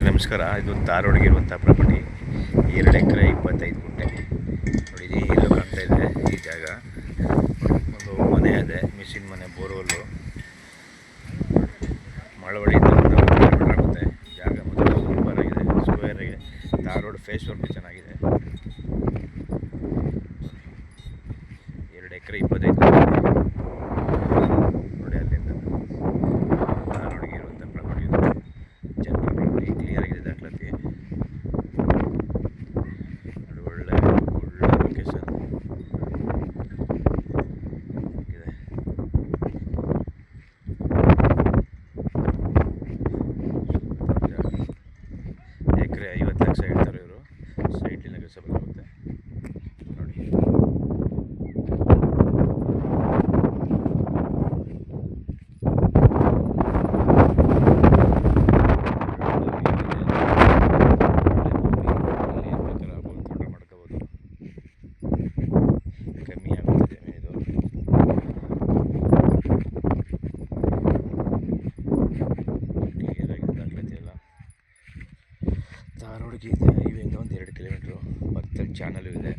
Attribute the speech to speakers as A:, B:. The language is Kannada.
A: ನಮಸ್ಕಾರ. ಇದು ಧಾರವಾಡಗೆ ಇರುವಂಥ ಪ್ರಾಪರ್ಟಿ 2 ಎಕರೆ 25 ಗುಂಟೆ. ನೋಡಿ, ಇದು ಎಲ್ಲೋ ಕಾಣ್ತಾ ಇದೆ ಈ ಜಾಗ. ಒಂದು ಮನೆ ಇದೆ, ಮಿಷಿನ್ ಮನೆ, ಬೋರ್ವೆಲ್ಲು, ಮಳವಳ್ಳಿಯಿಂದ 1 ಕಿಲೋಮೀಟರ್ ಆಗುತ್ತೆ. ಜಾಗ ಮತ್ತು ಸೂಪರ್ ಆಗಿದೆ, ಸ್ಕ್ವೇರ್ ಆಗಿದೆ. ಧಾರವಾಡ ಫೇಸ್ ವರ್ಕ್ ಚೆನ್ನಾಗಿದೆ. 2 ಎಕರೆ 25 ಗುಂಟೆ. ನೋಡಿ, ಅಲ್ಲಿಂದ ಧಾರವಾಡಗೆ ಇರುವಂಥ ಪ್ರಾಪರ್ಟಿ ಇದು. ಜನರಲ್ ಪ್ರಾಪರ್ಟಿ, ಕ್ಲಿಯರ್ ಆಗಿದೆ ದಾಖಲಾತಿ. ಒಳ್ಳೆ ಲೊಕೇಶನ್ ಇದೆ. ಎಕರೆ 50 ಲಕ್ಷ ಹೇಳ್ತಾರೆ ಇವರು. ಸೈಟ್ ನೆಗೋಸಿಯಬಲ್ ಆಗುತ್ತೆ. ನೋಡಿ, ಕಮ್ಮಿ ಆಗುತ್ತೆ ಜಮೀನಿದು. ಕ್ಲಿಯರ್ ಆಗಿದೆ ದಾಖಲಾತಿ ಎಲ್ಲ. ಧಾರವಾಡಗೆ ಇದೆ, ಹೈವೇಯಿಂದ ಒಂದು 2 ಕಿಲೋಮೀಟ್ರು. ಪಕ್ಕದಲ್ಲಿ ಚಾನಲು ಇದೆ.